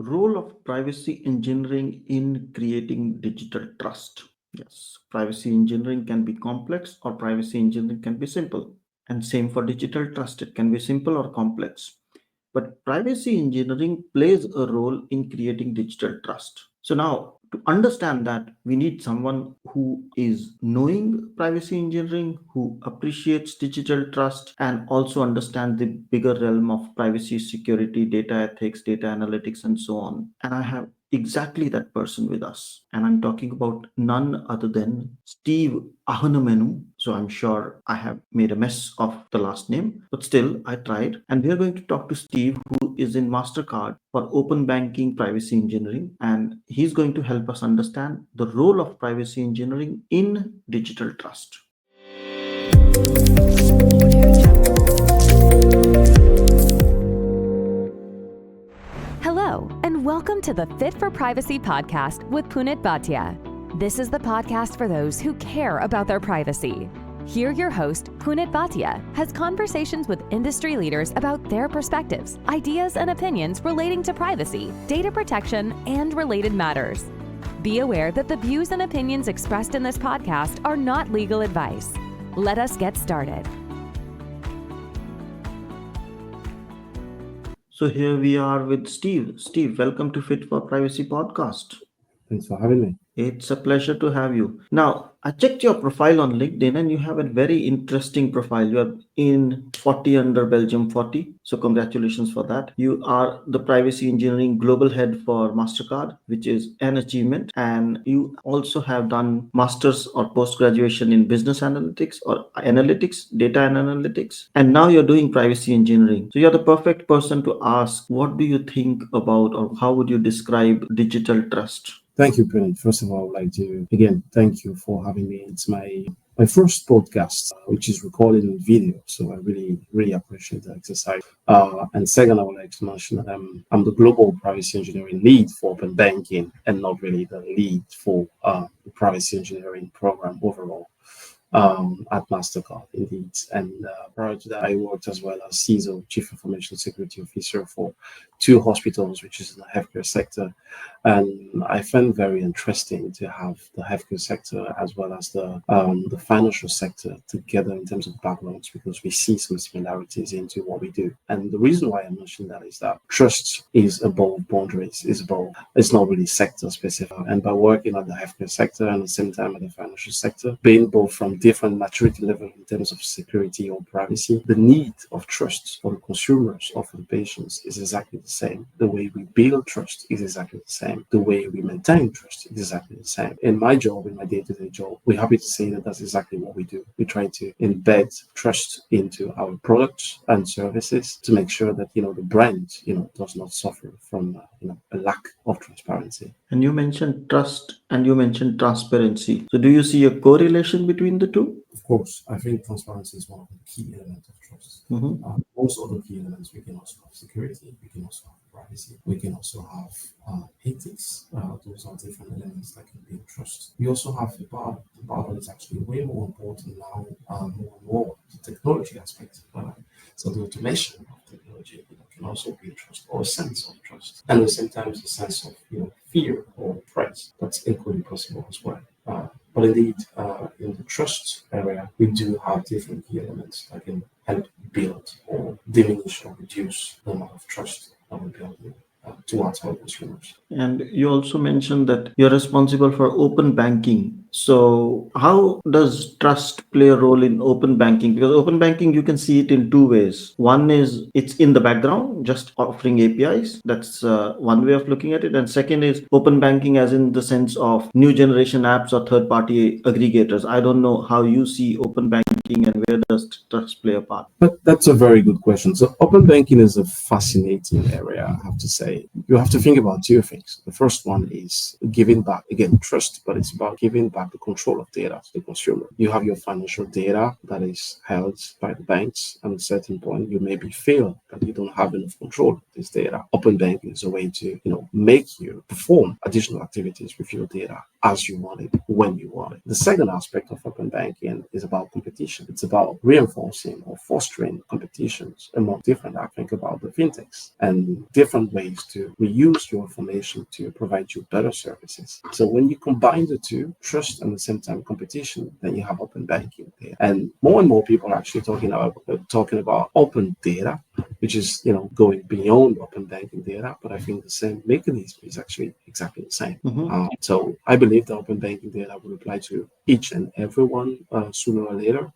Role of privacy engineering in creating digital trust. Yes, privacy engineering can be complex or privacy engineering can be simple. And same for digital trust, it can be simple or complex. But privacy engineering plays a role in creating digital trust. So now, to understand that, we need someone who is knowing privacy engineering, who appreciates digital trust, and also understand the bigger realm of privacy, security, data ethics, data analytics, and so on. And I have exactly that person with us. And I'm talking about none other than Steve Ahouanmenou. So I'm sure I have made a mess of the last name, but still I tried. And we are going to talk to Steve, who is in Mastercard for open banking privacy engineering. And he's going to help us understand the role of privacy engineering in digital trust. Hello, and welcome to the Fit for Privacy podcast with Punit. This is the podcast for those who care about their privacy. Here, your host, Punit, has conversations with industry leaders about their perspectives, ideas, and opinions relating to privacy, data protection, and related matters. Be aware that the views and opinions expressed in this podcast are not legal advice. Let us get started. So here we are with Steve. Steve, welcome to Fit for Privacy podcast. Thanks for having me. It's a pleasure to have you. Now, I checked your profile on LinkedIn and you have a very interesting profile. You are in 40 under Belgium 40. So congratulations for that. You are the privacy engineering global head for Mastercard, which is an achievement. And you also have done master's or post-graduation in business analytics or analytics, data and analytics. And now you're doing privacy engineering. So you're the perfect person to ask, what do you think about or how would you describe digital trust? Thank you, Punit. First of all, I would like to, again, thank you for having me. It's my first podcast, which is recorded in video. So I really appreciate the exercise. And second, I would like to mention that I'm the global privacy engineering lead for open banking and not really the lead for the privacy engineering program overall. At Mastercard, indeed. And prior to that, I worked as well as CISO, Chief Information Security Officer for 2 hospitals, which is in the healthcare sector. And I found very interesting to have the healthcare sector as well as the financial sector together in terms of backgrounds, because we see some similarities into what we do. And the reason why I mentioned that is that trust is above boundaries, it's not really sector specific. And by working at the healthcare sector and at the same time at the financial sector, being both from different maturity level in terms of security or privacy, the need of trust for the consumers or for the patients is exactly the same. The way we build trust is exactly the same. The way we maintain trust is exactly the same. In my job, in my day-to-day job, we're happy to say that that's exactly what we do. We try to embed trust into our products and services to make sure that, the brand, does not suffer from, a lack of transparency. And you mentioned trust and you mentioned transparency. So do you see a correlation between the two? Of course, I think transparency is one of the key elements of trust. Most other key elements, we can also have security, we can also have privacy, we can also have ethics. Those are different elements that can build trust. We also have the part that is actually way more important now, more and more, the technology aspect. So the automation of technology can also build trust or a sense of trust. And at the same time, a sense of fear or threat. That's equally possible as well. But indeed, in the trust area, we do have different key elements that can help build or diminish or reduce the amount of trust that we're building towards our consumers. And you also mentioned that you're responsible for open banking. So how does trust play a role in open banking? Because open banking, you can see it in 2 ways. One is it's in the background, just offering APIs. That's one way of looking at it. And second is open banking as in the sense of new generation apps or third-party aggregators. I don't know how you see open banking and where does trust play a part? But that's a very good question. So open banking is a fascinating area, I have to say. You have to think about 2 things. The first one is giving back, again, trust, but it's about giving back the control of data to the consumer. You have your financial data that is held by the banks, and at a certain point, you maybe feel that you don't have enough control of this data. Open banking is a way to, make you perform additional activities with your data as you want it, when you want it. The second aspect of open banking is about competition. competition. It's about reinforcing or fostering competitions among different, I think, about the fintechs and different ways to reuse your information to provide you better services. So when you combine the two, trust and at the same time competition, then you have open banking there. And more people are actually talking about open data, which is going beyond open banking data. But I think the same mechanism is actually exactly the same. So I believe the open banking data will apply to each and everyone sooner or later.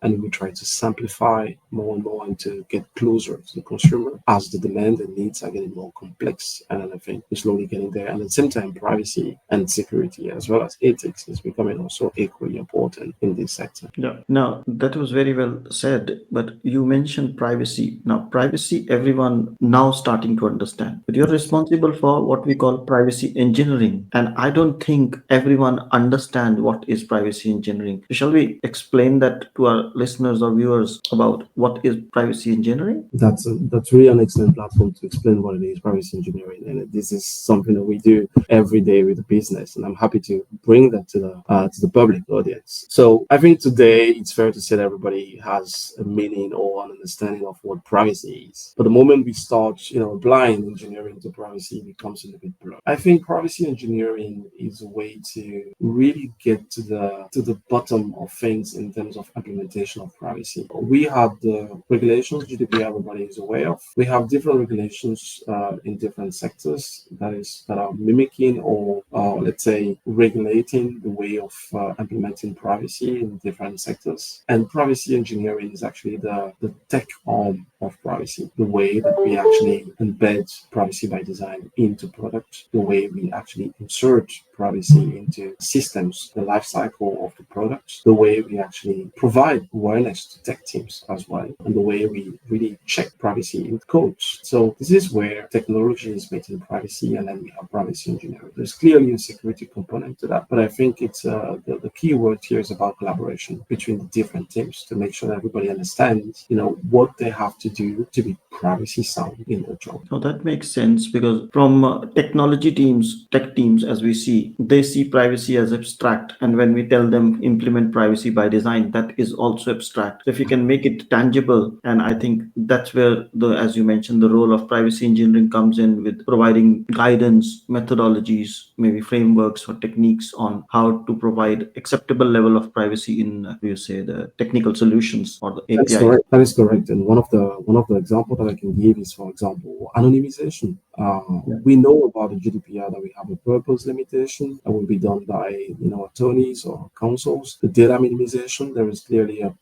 And we try to simplify more and more and to get closer to the consumer as the demand and needs are getting more complex. And I think we're slowly getting there. And at the same time, privacy and security as well as ethics is becoming also equally important in this sector. Yeah. Now, that was very well said, but you mentioned privacy. Now, privacy, everyone now starting to understand, but you're responsible for what we call privacy engineering. And I don't think everyone understand what is privacy engineering. Shall we explain that to our listeners or viewers about what is privacy engineering? That's really an excellent platform to explain what it is, privacy engineering, and this is something that we do every day with the business. And I'm happy to bring that to the public audience. So I think today it's fair to say that everybody has a meaning or an understanding of what privacy is. But the moment we start, applying engineering to privacy, it becomes a little bit blurred. I think privacy engineering is a way to really get to the bottom of things in terms of implementation of privacy. We have the regulations, GDPR, everybody is aware of. We have different regulations in different sectors that are mimicking or let's say regulating the way of implementing privacy in different sectors. And privacy engineering is actually the tech arm of privacy, the way that we actually embed privacy by design into products, the way we actually insert privacy into systems, the life cycle of the products, the way we actually provide awareness to tech teams as well, and the way we really check privacy in codes. So this is where technology is making privacy, and then we have privacy engineering. There's clearly a security component to that, but I think it's the key word here is about collaboration between the different teams to make sure that everybody understands, what they have to do to be privacy sound in their job. So that makes sense, because from technology teams, tech teams, as we see, they see privacy as abstract. And when we tell them implement privacy by design, that is also abstract. So if you can make it tangible, and I think that's where as you mentioned, the role of privacy engineering comes in, with providing guidance, methodologies, maybe frameworks or techniques on how to provide acceptable level of privacy in, the technical solutions or the API. That's correct. That is correct. And one of the examples that I can give is, for example, anonymization. We know about the GDPR that we have a purpose limitation that will be done by attorneys or counsels. The data minimization, there is clearly a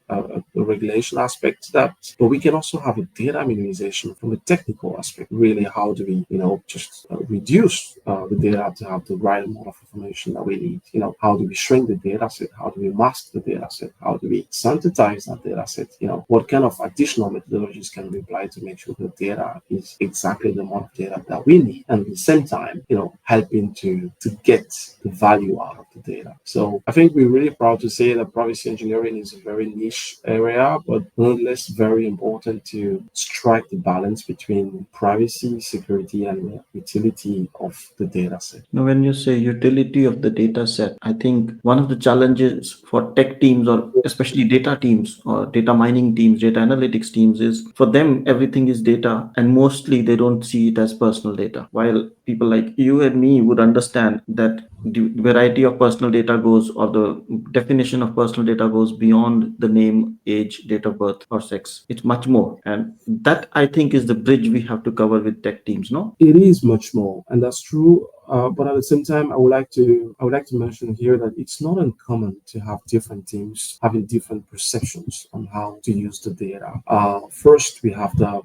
regulation aspect to that, but we can also have a data minimization from a technical aspect. Really, how do we just reduce the data to have the right amount of information that we need? How do we shrink the data set? How do we mask the data set? How do we synthesize that data set? What kind of additional methodologies can we apply to make sure the data is exactly the amount of data that we need, and at the same time, helping to get the value out of the data. So I think we're really proud to say that privacy engineering is a very niche area, but nonetheless very important to strike the balance between privacy, security, and the utility of the data set. Now, when you say utility of the data set, I think one of the challenges for tech teams, or especially data teams or data mining teams, data analytics teams, is for them everything is data, and mostly they don't see it as personal data. While people like you and me would understand that the variety of personal data goes, or the definition of personal data goes beyond the name, age, date of birth, or sex. It's much more, and that I think is the bridge we have to cover with tech teams. No, it is much more, and that's true. But at the same time, I would like to mention here that it's not uncommon to have different teams having different perceptions on how to use the data. First, we have the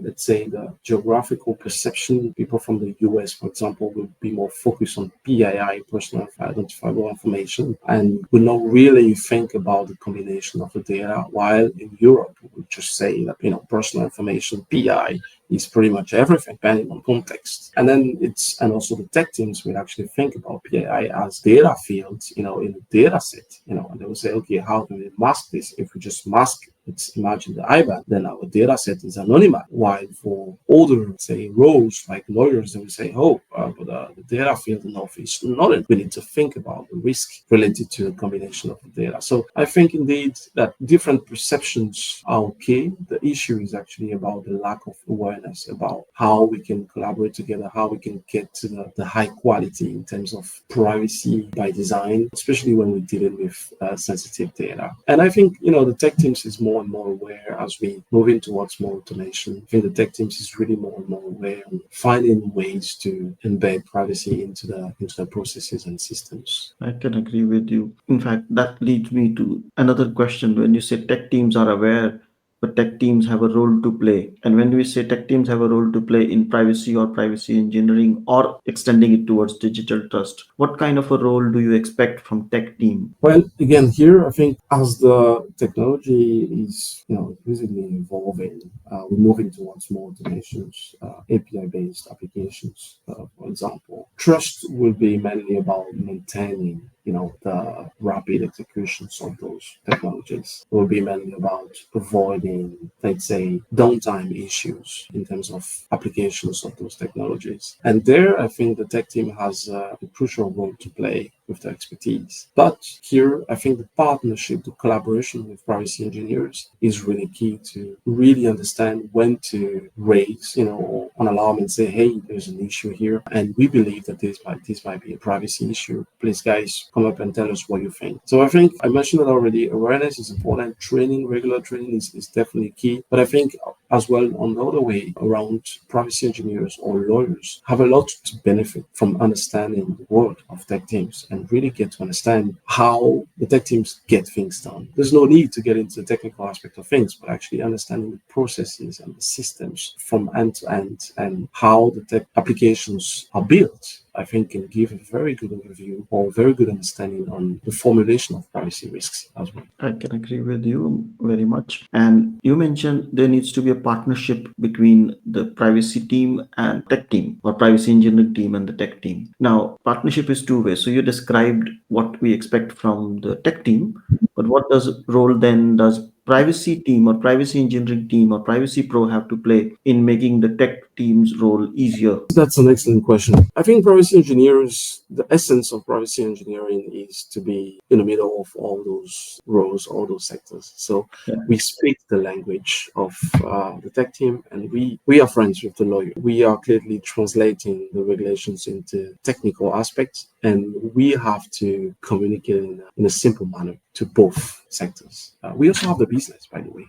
let's say the geographical perception. People from the US, for example, will be more focused on PII, personal identifiable information, and will not really think about the combination of the data. While in Europe, we would just say that personal information, PI, is pretty much everything, depending on context. And then and also the tech teams will actually think about PII as data fields, in a data set, and they will say, okay, how do we mask this? If we just mask let's imagine the IBAN, then our data set is anonymized. While for older, say, roles like lawyers, they will say, the data field enough is not. We need to think about the risk related to the combination of the data. So I think indeed that different perceptions are okay. The issue is actually about the lack of awareness about how we can collaborate together, how we can get to the high quality in terms of privacy by design, especially when we're dealing with sensitive data. And I think, the tech teams is more and more aware as we move in towards more automation. I think the tech teams is really more and more aware of finding ways to embed privacy into the processes and systems. I can agree with you. In fact, that leads me to another question. When you say tech teams are aware, but tech teams have a role to play. And when we say tech teams have a role to play in privacy or privacy engineering or extending it towards digital trust, what kind of a role do you expect from tech team? Well, again, here, I think as the technology is, increasingly evolving, we're moving towards more automations, API-based applications, for example. Trust will be mainly about maintaining the rapid executions of those technologies. It will be mainly about avoiding, let's say, downtime issues in terms of applications of those technologies. And there, I think the tech team has a crucial role to play with their expertise. But here, I think the partnership, the collaboration with privacy engineers is really key to really understand when to raise, an alarm and say, hey, there's an issue here. And we believe that this might be a privacy issue. Please, guys, come up and tell us what you think. So I think I mentioned it already. Awareness is important. Regular training is definitely key. But I think as well, on the other way around, privacy engineers or lawyers have a lot to benefit from understanding the world of tech teams and really get to understand how the tech teams get things done. There's no need to get into the technical aspect of things, but actually understanding the processes and the systems from end to end and how the tech applications are built, I think can give a very good overview or very good understanding on the formulation of privacy risks as well. I can agree with you very much. And you mentioned there needs to be a partnership between the privacy team and tech team, or privacy engineering team and the tech team. Now, partnership is two ways. So you described what we expect from the tech team, but what role then does privacy team or privacy engineering team or privacy pro have to play in making the tech team's role easier? That's an excellent question. I think privacy engineers, the essence of privacy engineering is to be in the middle of all those roles, all those sectors. So we speak the language of the tech team, and we are friends with the lawyer. We are clearly translating the regulations into technical aspects, and we have to communicate in a simple manner to both sectors. We also have the business, by the way,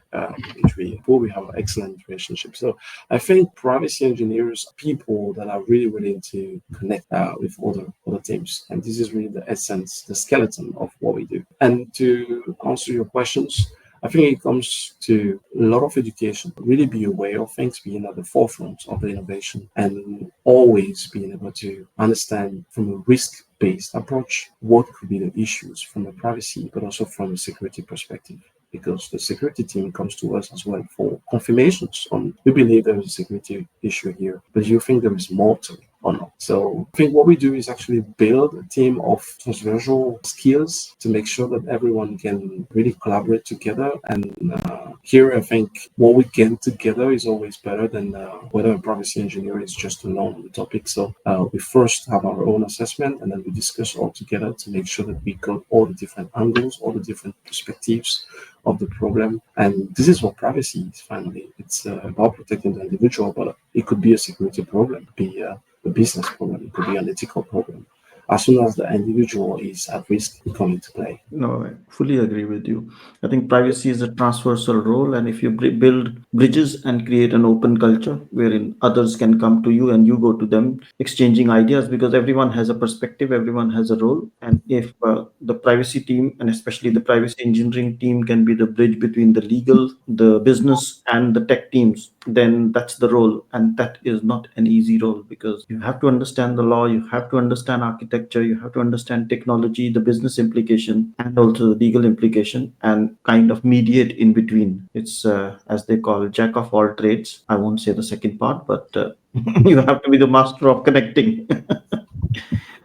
which we have an excellent relationship. So I think privacy engineers are people that are really willing to connect with other teams. And this is really the essence, the skeleton of what we do. And to answer your questions, I think it comes to a lot of education, really be aware of things, being at the forefront of the innovation, and always being able to understand from a risk-based approach what could be the issues from a privacy, but also from a security perspective. Because the security team comes to us as well for confirmations on, we believe there is a security issue here, but you think there is more to it or not. So I think what we do is actually build a team of transversal skills to make sure that everyone can really collaborate together. And here, I think what we get together is always better than whether a privacy engineer is just alone on the topic. So we first have our own assessment, and then we discuss all together to make sure that we got all the different angles, all the different perspectives of the problem. And this is what privacy is finally. It's about protecting the individual, but it could be a security problem, it could be a business problem, it could be an ethical problem. As soon as the individual is at risk, it comes into play. No, I fully agree with you. I think privacy is a transversal role, and if you build bridges and create an open culture wherein others can come to you and you go to them, exchanging ideas, because everyone has a perspective, everyone has a role. And if the privacy team, and especially the privacy engineering team, can be the bridge between the legal, the business, and the tech teams, then that's the role. And that is not an easy role, because you have to understand the law, you have to understand architecture, you have to understand technology, the business implication, and also the legal implication, and kind of mediate in between. It's as they call jack of all trades. I won't say the second part, but you have to be the master of connecting.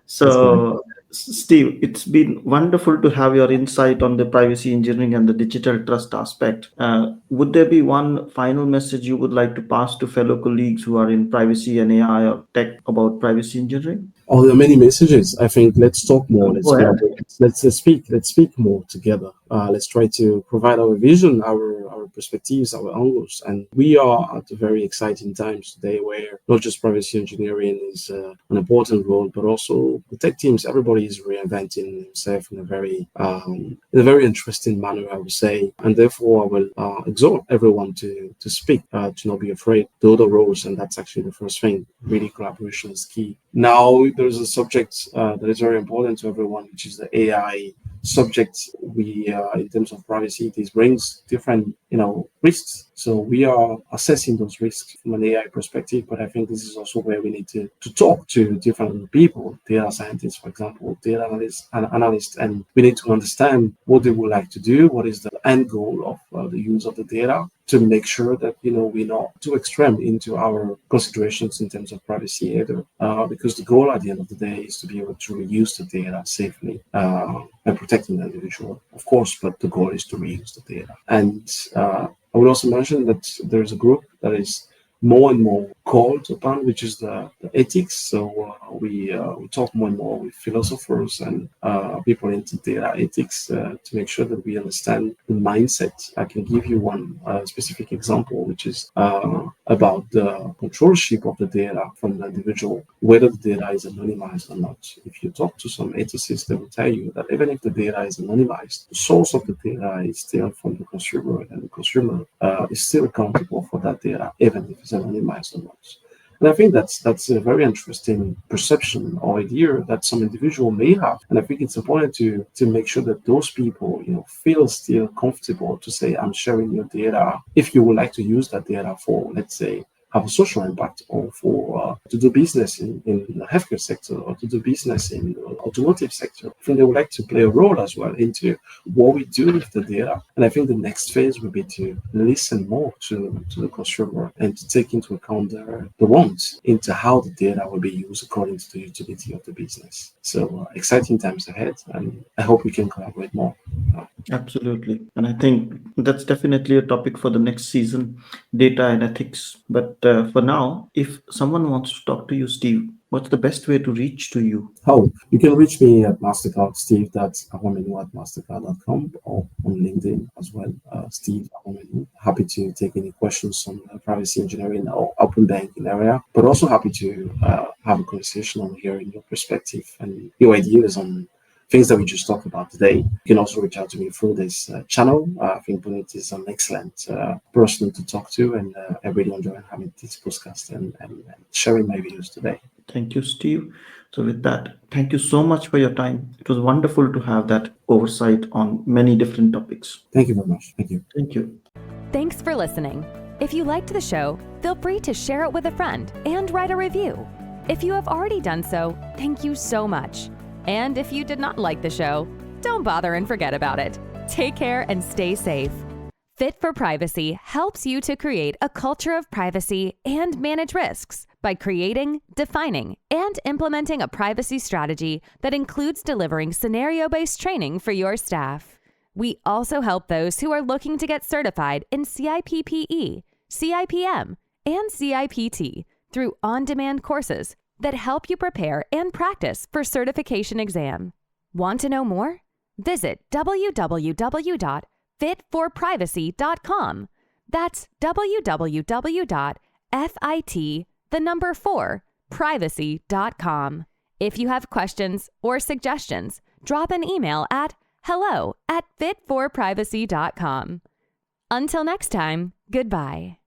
So Steve, it's been wonderful to have your insight on the privacy engineering and the digital trust aspect. Would there be one final message you would like to pass to fellow colleagues who are in privacy and AI or tech about privacy engineering? Oh, there are many messages. I think let's talk more. Let's Go ahead. collaborate. Let's speak. Let's speak more together. Let's try to provide our vision, our perspectives, our angles. And we are at a very exciting times today, where not just privacy engineering is an important role, but also the tech teams. Everybody is reinventing himself in a very interesting manner, I would say. And therefore, I will exhort everyone to speak, to not be afraid. The other roles, and that's actually the first thing. Really, collaboration is key. Now, there's a subject that is very important to everyone, which is the AI subject. We, in terms of privacy, this brings different, risks. So we are assessing those risks from an AI perspective, but I think this is also where we need to talk to different people, data scientists, for example, data analysts, and we need to understand what they would like to do, what is the end goal of the use of the data, to make sure that, we're not too extreme into our considerations in terms of privacy either, because the goal at the end of the day is to be able to reuse the data safely and protecting the individual, of course, but the goal is to reuse the data. And I would also mention that there's a group that is more and more called upon, which is the ethics. So we talk more and more with philosophers and people into data ethics to make sure that we understand the mindset. I can give you one specific example, which is about the controllership of the data from the individual, whether the data is anonymized or not. If you talk to some ethicists, they will tell you that even if the data is anonymized, the source of the data is still from the consumer, and the consumer is still accountable for that data, even if it's anonymized or not. And I think that's a very interesting perception or idea that some individual may have. And I think it's important to make sure that those people, feel still comfortable to say, I'm sharing your data. If you would like to use that data for, let's say, have a social impact, or for to do business in the healthcare sector, or to do business in the automotive sector. I think they would like to play a role as well into what we do with the data. And I think the next phase would be to listen more to the consumer and to take into account the wants into how the data will be used according to the utility of the business. So exciting times ahead, and I hope we can collaborate more. Absolutely. And I think that's definitely a topic for the next season, data and ethics. But for now, if someone wants to talk to you, Steve, what's the best way to reach to you? Oh, you can reach me at Mastercard, steve.ahouanmenou@mastercard.com, or on LinkedIn as well, Steve Ahouanmenou. Happy to take any questions on privacy engineering or open banking area, but also happy to have a conversation on hearing your perspective and your ideas on things that we just talked about today. You can also reach out to me through this channel. I think Punit is an excellent person to talk to, and I really enjoy having this podcast and sharing my views today. Thank you, Steve. So with that, thank you so much for your time. It was wonderful to have that oversight on many different topics. Thank you very much. Thank you. Thank you. Thanks for listening. If you liked the show, feel free to share it with a friend and write a review. If you have already done so, thank you so much. And if you did not like the show, don't bother and forget about it. Take care and stay safe. Fit for Privacy helps you to create a culture of privacy and manage risks by creating, defining, and implementing a privacy strategy that includes delivering scenario-based training for your staff. We also help those who are looking to get certified in CIPPE, CIPM, and CIPT through on-demand courses that help you prepare and practice for certification exam. Want to know more? Visit www.fitforprivacy.com. That's www.fit4privacy.com. If you have questions or suggestions, drop an email at hello@fitforprivacy.com. Until next time, goodbye.